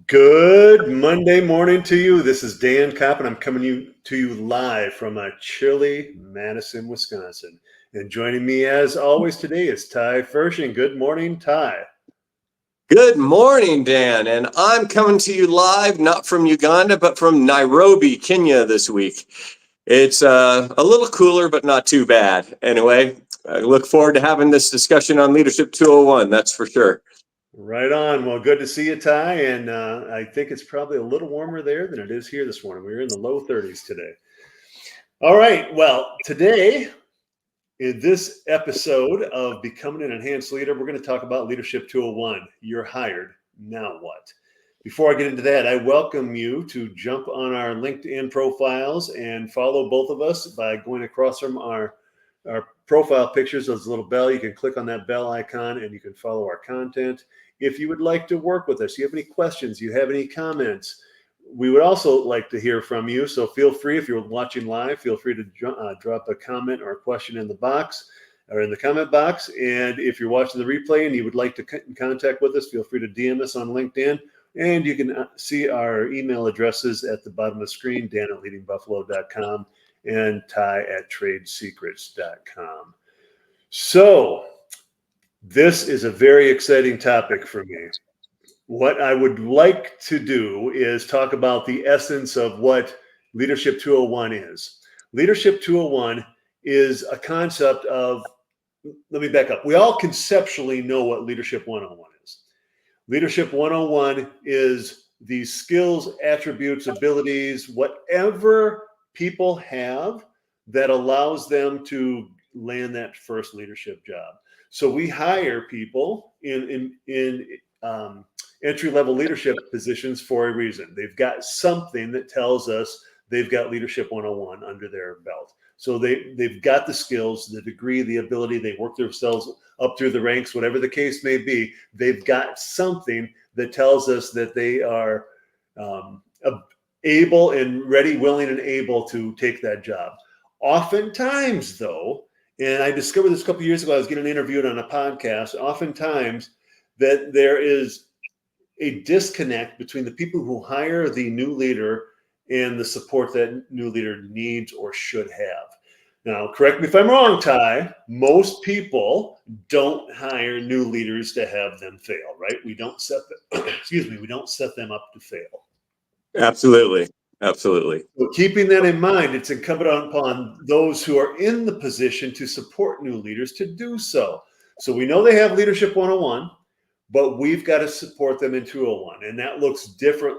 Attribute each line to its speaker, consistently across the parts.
Speaker 1: Good Monday morning to you. This is Dan Kopp, and I'm coming to you live from a chilly Madison, Wisconsin. And joining me, as always, today is Ty Firsching. Good morning, Ty.
Speaker 2: Good morning, Dan. And I'm coming to you live, not from Uganda, but from Nairobi, Kenya this week. It's a little cooler, but not too bad. Anyway, I look forward to having this discussion on Leadership 201, that's for sure.
Speaker 1: Right on. Well, good to see you, Ty. And I think it's probably a little warmer there than it is here this morning. We're in the low 30s today. All right. Well, today, in this episode of Becoming an Enhanced Leader, we're going to talk about Leadership 201. You're hired. Now what? Before I get into that, I welcome you to jump on our LinkedIn profiles and follow both of us by going across from our profile pictures. There's a little bell. You can click on that bell icon and you can follow our content. If you would like to work with us, you have any questions, you have any comments, we would also like to hear from you. So feel free, if you're watching live, feel free to drop a comment or a question in the box or in the comment box. And if you're watching the replay and you would like to contact with us, feel free to DM us on LinkedIn. And you can see our email addresses at the bottom of the screen, dan@leadingbuffalo.com and ty@tradesecrets.com. So this is a very exciting topic for me. What I would like to do is talk about the essence of what Leadership 201 is. Leadership 201 is a concept of, let me back up. We all conceptually know what Leadership 101 is. Leadership 101 is the skills, attributes, abilities, whatever people have that allows them to land that first leadership job. So we hire people in entry-level leadership positions for a reason. They've got something that tells us they've got Leadership 101 under their belt. So they've got the skills, the degree, the ability, they work themselves up through the ranks, whatever the case may be. They've got something that tells us that they are able and ready, willing, and able to take that job. Oftentimes, though, and I discovered this a couple of years ago, I was getting interviewed on a podcast, oftentimes that there is a disconnect between the people who hire the new leader and the support that new leader needs or should have. Now, correct me if I'm wrong, Ty, most people don't hire new leaders to have them fail, right? We don't set them, we don't set them up to fail.
Speaker 2: Absolutely. Absolutely.
Speaker 1: So keeping that in mind, it's incumbent upon those who are in the position to support new leaders to do so. So we know they have Leadership 101, but we've got to support them in 201. And that looks different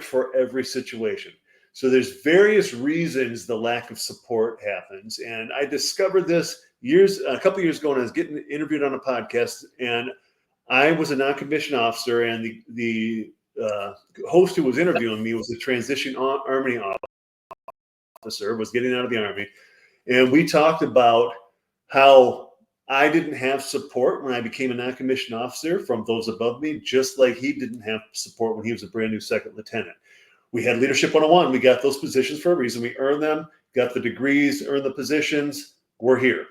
Speaker 1: for every situation. So there's various reasons the lack of support happens. And I discovered this a couple of years ago when I was getting interviewed on a podcast, and I was a non-commissioned officer, and the host who was interviewing me was a transition Army officer, was getting out of the Army. And we talked about how I didn't have support when I became a non-commissioned officer from those above me, just like he didn't have support when he was a brand new second lieutenant. We had Leadership 101. We got those positions for a reason. We earned them, got the degrees, earned the positions. We're here.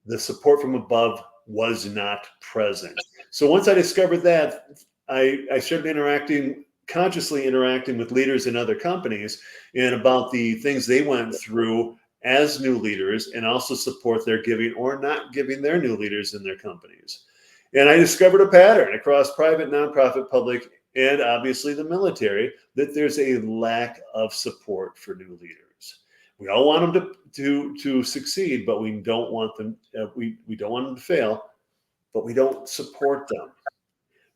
Speaker 1: The support from above was not present. So once I discovered that, I started consciously interacting with leaders in other companies and about the things they went through as new leaders, and also support they're giving or not giving their new leaders in their companies. And I discovered a pattern across private, nonprofit, public, and obviously the military, that there's a lack of support for new leaders. We all want them to succeed, but we don't want them we don't want them to fail, but we don't support them.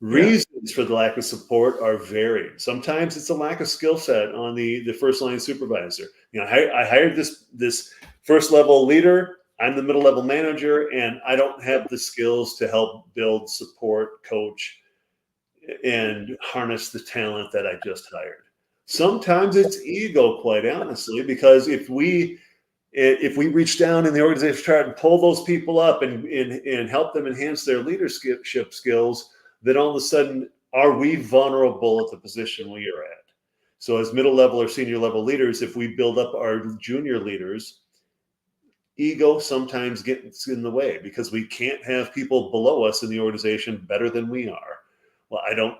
Speaker 1: Reasons for the lack of support are varied. Sometimes it's a lack of skill set on the first line supervisor. I hired this first level leader. I'm the middle level manager, and I don't have the skills to help build, support, coach, and harness the talent that I just hired. Sometimes it's ego, quite honestly, because if we reach down in the organization, try to pull those people up and help them enhance their leadership skills, then all of a sudden, are we vulnerable at the position we are at? So as middle level or senior level leaders, if we build up our junior leaders, ego sometimes gets in the way because we can't have people below us in the organization better than we are. Well, I don't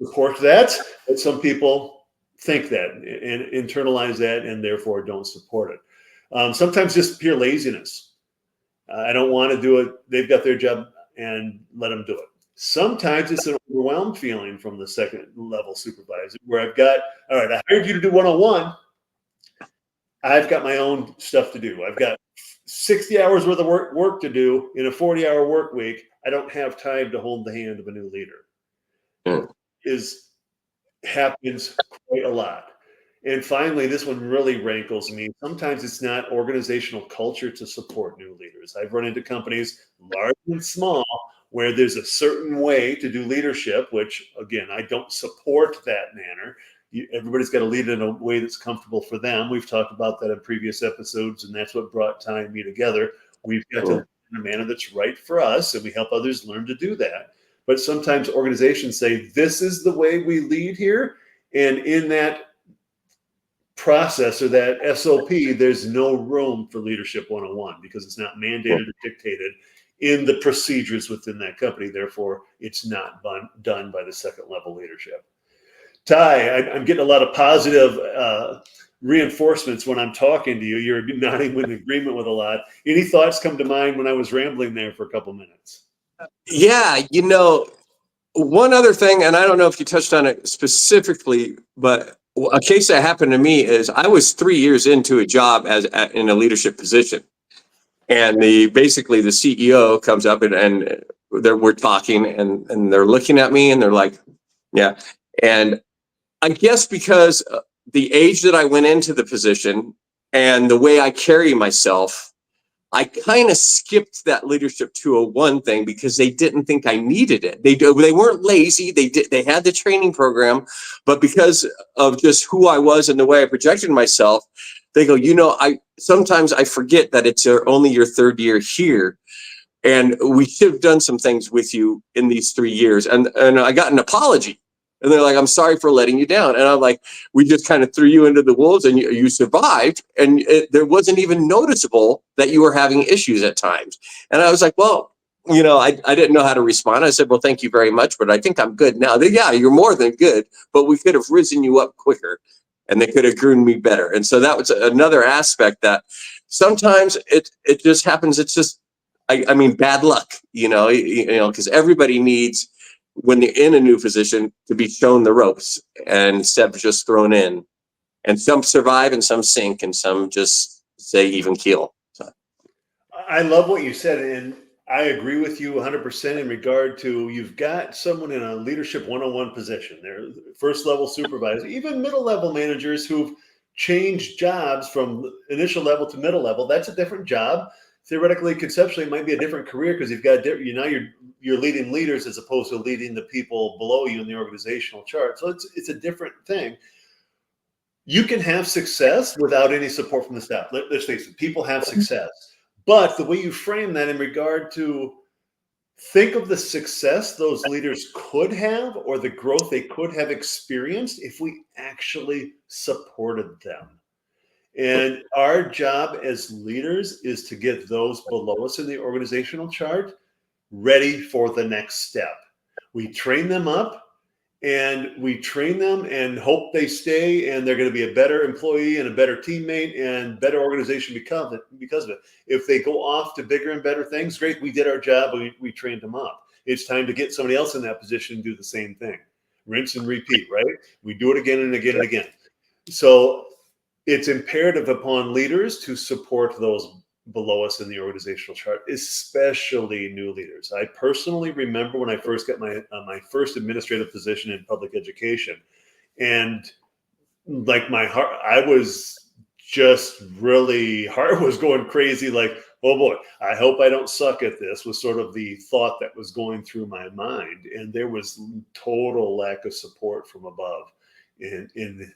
Speaker 1: support that, but some people think that and internalize that and therefore don't support it. Sometimes just pure laziness. I don't want to do it. They've got their job and let them do it. Sometimes it's an overwhelmed feeling from the second level supervisor where I've got, all right, I hired you to do 101. I've got my own stuff to do. I've got 60 hours worth of work to do in a 40-hour work week. I don't have time to hold the hand of a new leader. Happens quite a lot. And finally, this one really rankles me. Sometimes it's not organizational culture to support new leaders. I've run into companies, large and small, where there's a certain way to do leadership, which, again, I don't support that manner. Everybody's got to lead in a way that's comfortable for them. We've talked about that in previous episodes, and that's what brought Ty and me together. We've got to lead in a manner that's right for us, and we help others learn to do that. But sometimes organizations say, this is the way we lead here. And in that process or that SOP, there's no room for Leadership 101 because it's not mandated or dictated in the procedures within that company. Therefore, it's not done by the second level leadership. Ty, I'm getting a lot of positive reinforcements when I'm talking to you. You're nodding in agreement with a lot. Any thoughts come to mind when I was rambling there for a couple minutes?
Speaker 2: Yeah, one other thing, and I don't know if you touched on it specifically, but a case that happened to me is I was 3 years into a job in a leadership position. And basically the CEO comes up and we're talking and they're looking at me and they're like, yeah. And I guess because the age that I went into the position and the way I carry myself, I kind of skipped that leadership 201 thing because they didn't think I needed it. They weren't lazy. They had the training program, but because of just who I was and the way I projected myself, they go, sometimes I forget that it's only your third year here. And we should have done some things with you in these 3 years. And I got an apology. And they're like, I'm sorry for letting you down. And I'm like, we just kind of threw you into the wolves and you survived. And there wasn't even noticeable that you were having issues at times. And I was like, well, I didn't know how to respond. I said, well, thank you very much, but I think I'm good now. Yeah, you're more than good, but we could have risen you up quicker and they could have groomed me better. And so that was another aspect that sometimes it just happens. It's just, I mean, bad luck, because everybody needs, when they're in a new position, to be shown the ropes and instead of just thrown in. And some survive and some sink and some just say even keel. So.
Speaker 1: I love what you said. And I agree with you 100% in regard to you've got someone in a leadership 101 position. They're first level supervisor, even middle level managers who've changed jobs from initial level to middle level. That's a different job. Theoretically, conceptually, it might be a different career because you've got you're leading leaders as opposed to leading the people below you in the organizational chart. So it's a different thing. You can have success without any support from the staff. Let's face it, people have success. But the way you frame that in regard to think of the success those leaders could have or the growth they could have experienced if we actually supported them. And our job as leaders is to get those below us in the organizational chart ready for the next step. We train them up and we train them and hope they stay and they're going to be a better employee and a better teammate and better organization because of it. If they go off to bigger and better things, great, we did our job, we trained them up. It's time to get somebody else in that position and do the same thing. Rinse and repeat, right? We do it again and again and again. So it's imperative upon leaders to support those below us in the organizational chart, especially new leaders. I personally remember when I first got my first administrative position in public education, and like my heart, I was just really, heart was going crazy. Like, oh boy, I hope I don't suck at this was sort of the thought that was going through my mind. And there was total lack of support from above in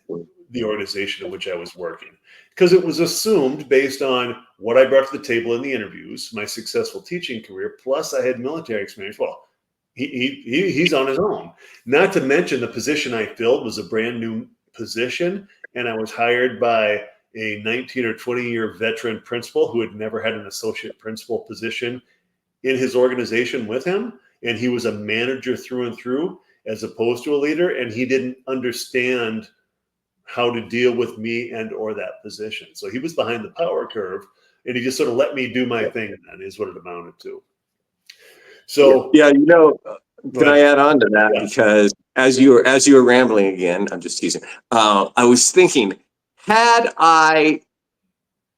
Speaker 1: the organization in which I was working, because it was assumed based on what I brought to the table in the interviews, my successful teaching career, plus I had military experience. Well, he's on his own. Not to mention the position I filled was a brand new position, and I was hired by a 19 or 20-year veteran principal who had never had an associate principal position in his organization with him, and he was a manager through and through. as opposed to a leader, and he didn't understand how to deal with me and or that position. So he was behind the power curve, and he just sort of let me do my thing, and that is what it amounted to. So
Speaker 2: Yeah, can I add on to that?
Speaker 1: Yeah.
Speaker 2: Because as you were rambling again, I'm just teasing. I was thinking, had I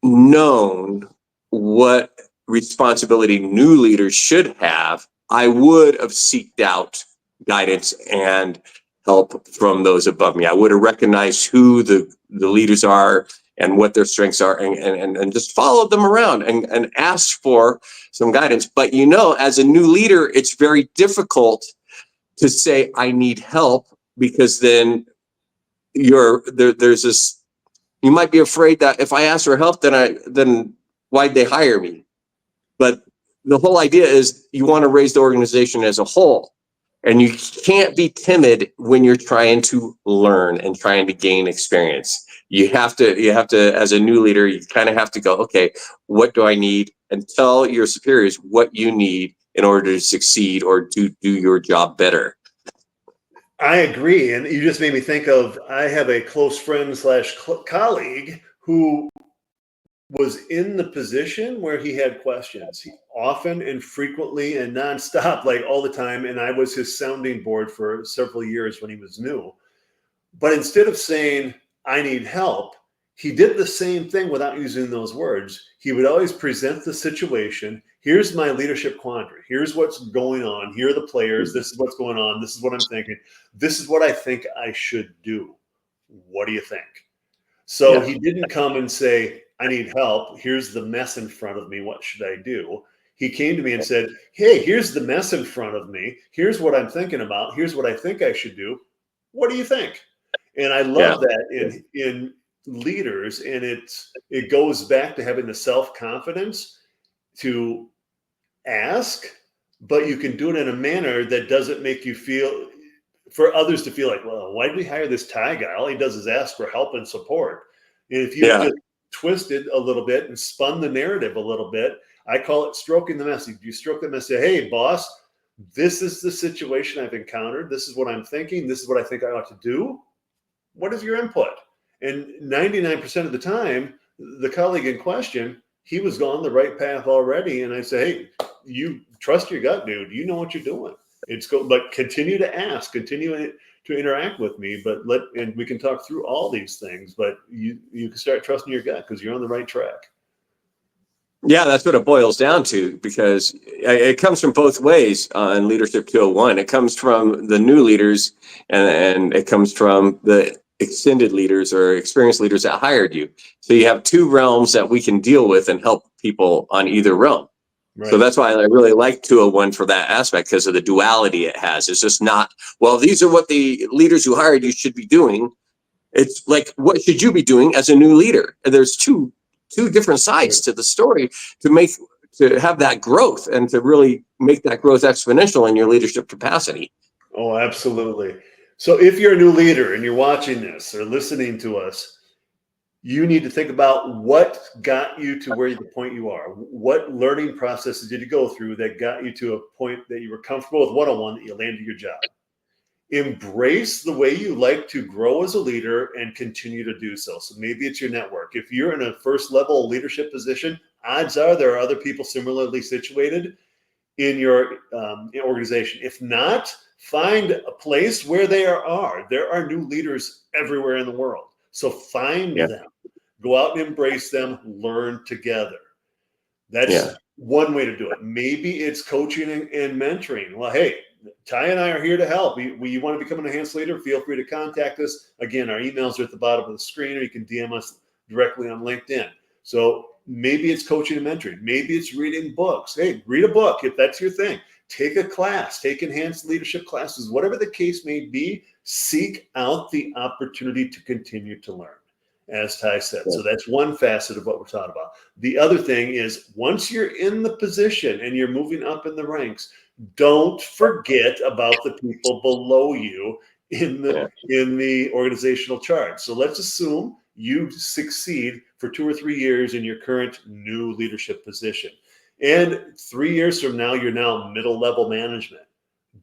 Speaker 2: known what responsibility new leaders should have, I would have seeked out guidance and help from those above me. I would have recognized who the leaders are and what their strengths are, and just followed them around and asked for some guidance. But as a new leader, it's very difficult to say I need help, because then there's this, you might be afraid that if I ask for help, then why'd they hire me? But the whole idea is you want to raise the organization as a whole. And you can't be timid when you're trying to learn and trying to gain experience. You have to, as a new leader, you kind of have to go, okay, what do I need? And tell your superiors what you need in order to succeed or to do your job better.
Speaker 1: I agree. And you just made me think of, I have a close friend / colleague who was in the position where he had questions. He often and frequently and nonstop, like all the time. And I was his sounding board for several years when he was new. But instead of saying, I need help, he did the same thing without using those words. He would always present the situation. Here's my leadership quandary. Here's what's going on. Here are the players. This is what's going on. This is what I'm thinking. This is what I think I should do. What do you think? So he didn't come and say, I need help. Here's the mess in front of me. What should I do? He came to me and said, hey, here's the mess in front of me. Here's what I'm thinking about. Here's what I think I should do. What do you think? And I love that in leaders. And it goes back to having the self-confidence to ask, but you can do it in a manner that doesn't make you feel, for others to feel like, well, why did we hire this Ty guy? All he does is ask for help and support. And if you just twisted a little bit and spun the narrative a little bit, I call it stroking the message. You stroke them and say, hey, boss, this is the situation I've encountered. This is what I'm thinking. This is what I think I ought to do. What is your input? And 99% of the time, the colleague in question, he was on the right path already. And I say, hey, you trust your gut, dude. You know what you're doing. But continue to ask, continue to interact with me, and we can talk through all these things, but you can start trusting your gut because you're on the right track.
Speaker 2: Yeah, that's what it boils down to, because it comes from both ways in Leadership 201. It comes from the new leaders, and it comes from the extended leaders or experienced leaders that hired you. So you have two realms that we can deal with and help people on either realm. Right. So that's why I really like 201 for that aspect, because of the duality it has. It's just not, well, these are what the leaders who hired you should be doing. It's like, what should you be doing as a new leader? And there's two different sides to the story to have that growth and to really make that growth exponential in your leadership capacity.
Speaker 1: Oh, absolutely. So if you're a new leader and you're watching this or listening to us, you need to think about what got you to where the point you are. What learning processes did you go through that got you to a point that you were comfortable with one-on-one, that you landed your job? Embrace the way you like to grow as a leader and continue to do so. So maybe it's your network. If you're in a first level leadership position, odds are there are other people similarly situated in your organization. If not, find a place where they are. There are new leaders everywhere in the world. So find them, go out and embrace them, learn together. That's one way to do it. Maybe it's coaching and mentoring. Well, hey, Ty and I are here to help. You want to become an enhanced leader? Feel free to contact us. Again, our emails are at the bottom of the screen, or you can DM us directly on LinkedIn. So maybe it's coaching and mentoring. Maybe it's reading books. Hey, read a book if that's your thing. Take a class, take enhanced leadership classes, whatever the case may be. Seek out the opportunity to continue to learn, as Ty said. So that's one facet of what we're talking about. The other thing is, once you're in the position and you're moving up in the ranks, don't forget about the people below you in the organizational chart. So let's assume you succeed for 2 or 3 years in your current new leadership position. And 3 years from now, you're now middle level management.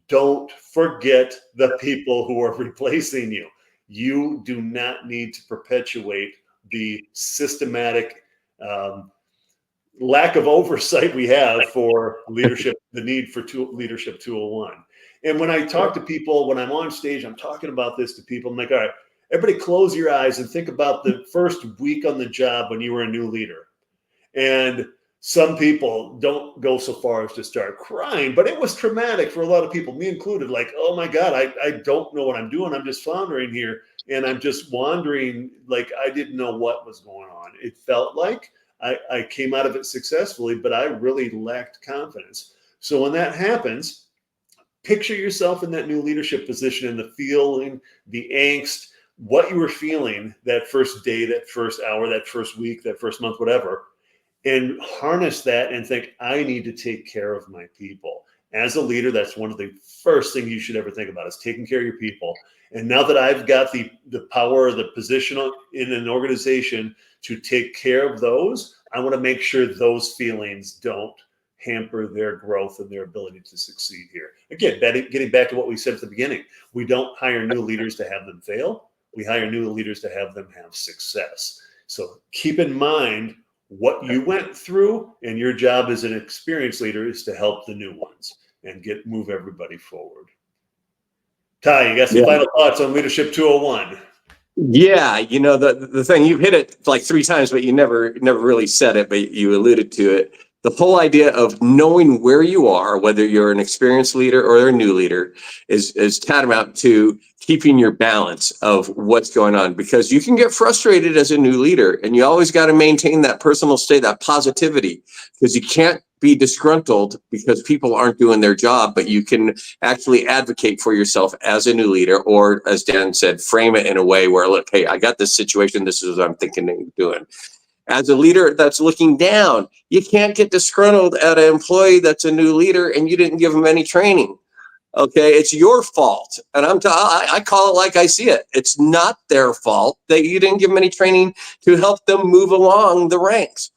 Speaker 1: don't forget the people who are replacing you. You do not need to perpetuate the systematic lack of oversight we have for leadership, the need for leadership 201. And when I talk to people, when I'm on stage, I'm talking about this to people. I'm like, all right, everybody close your eyes and think about the first week on the job when you were a new leader. And some people don't go so far as to start crying, but it was traumatic for a lot of people, me included. Like, oh my God, I don't know what I'm doing. I'm just floundering here. And I'm just wandering, like I didn't know what was going on. It felt like I came out of it successfully, but I really lacked confidence. So when that happens, picture yourself in that new leadership position and the feeling, the angst, what you were feeling that first day, that first hour, that first week, that first month, whatever, and harness that and think, I need to take care of my people. As a leader, that's one of the first things you should ever think about is taking care of your people. And now that I've got the power, the position in an organization to take care of those, I want to make sure those feelings don't hamper their growth and their ability to succeed here. Again, getting back to what we said at the beginning, we don't hire new leaders to have them fail. We hire new leaders to have them have success. So keep in mind what you went through, and your job as an experienced leader is to help the new ones and move everybody forward. Ty, you got some final thoughts on Leadership 201?
Speaker 2: Yeah, the thing, you've hit it like 3 times, but you never really said it, but you alluded to it. The whole idea of knowing where you are, whether you're an experienced leader or a new leader, is tantamount to keeping your balance of what's going on, because you can get frustrated as a new leader, and you always got to maintain that personal state, that positivity, because you can't be disgruntled because people aren't doing their job, but you can actually advocate for yourself as a new leader, or as Dan said, frame it in a way where, look, hey, I got this situation. This is what I'm thinking of doing. As a leader that's looking down, you can't get disgruntled at an employee that's a new leader and you didn't give them any training. Okay, it's your fault. And I call it like I see it. It's not their fault that you didn't give them any training to help them move along the ranks.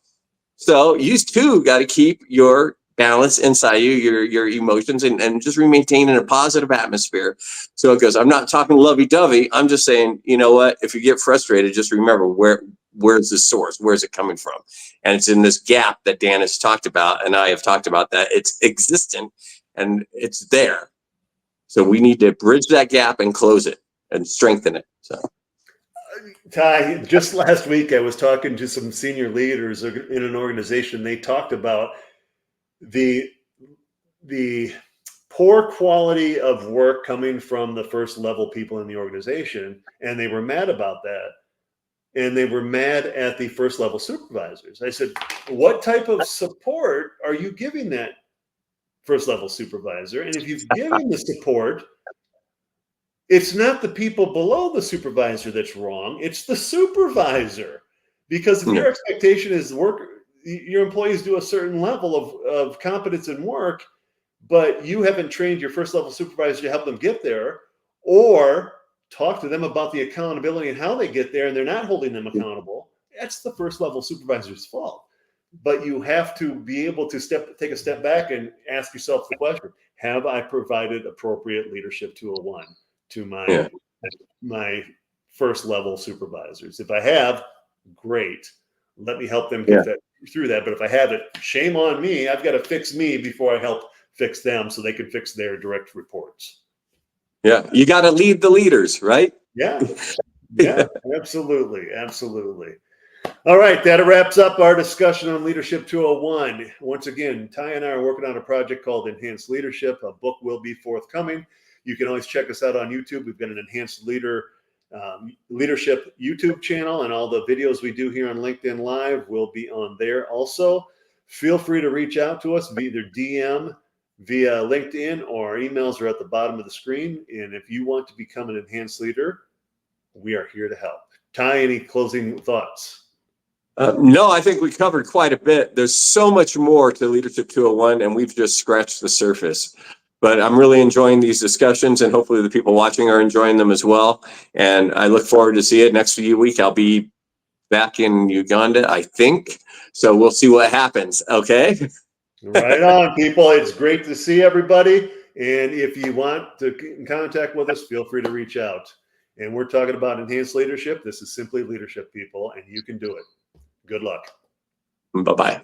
Speaker 2: So you too got to keep your balance inside you, your emotions, and just maintain in a positive atmosphere. So it goes, I'm not talking lovey-dovey. I'm just saying, you know what? If you get frustrated, just remember where's the source? Where's it coming from? And it's in this gap that Dan has talked about, and I have talked about, that it's existent and it's there. So we need to bridge that gap and close it and strengthen it. So.
Speaker 1: Ty, just last week I was talking to some senior leaders in an organization. They talked about the poor quality of work coming from the first level people in the organization, and they were mad about that. And they were mad at the first level supervisors. I said, what type of support are you giving that first level supervisor? And if you've given the support, it's not the people below the supervisor that's wrong. It's the supervisor. Because if your expectation is your employees do a certain level of competence in work, but you haven't trained your first level supervisor to help them get there, or talk to them about the accountability and how they get there, and they're not holding them accountable, that's the first level supervisor's fault. But you have to be able to take a step back and ask yourself the question, have I provided appropriate leadership 201 to my first level supervisors? If I have, great. Let me help them get through that. But if I haven't, shame on me. I've got to fix me before I help fix them so they can fix their direct reports.
Speaker 2: Yeah, you got to lead the leaders, right?
Speaker 1: Yeah, absolutely. All right, that wraps up our discussion on Leadership 201. Once again, Ty and I are working on a project called Enhanced Leadership. A book will be forthcoming. You can always check us out on YouTube. We've got an Enhanced Leadership YouTube channel, and all the videos we do here on LinkedIn Live will be on there also. Feel free to reach out to us via either DM, via LinkedIn, or our emails are at the bottom of the screen. And if you want to become an enhanced leader, we are here to help. Ty, any closing thoughts?
Speaker 2: No, I think we covered quite a bit. There's so much more to Leadership 201, and we've just scratched the surface. But I'm really enjoying these discussions, and hopefully the people watching are enjoying them as well. And I look forward to see it next week. I'll be back in Uganda, I think. So we'll see what happens. Okay.
Speaker 1: Right on, people. It's great to see everybody. And if you want to get in contact with us, feel free to reach out. And we're talking about enhanced leadership. This is simply leadership, people, and you can do it. Good luck.
Speaker 2: Bye-bye.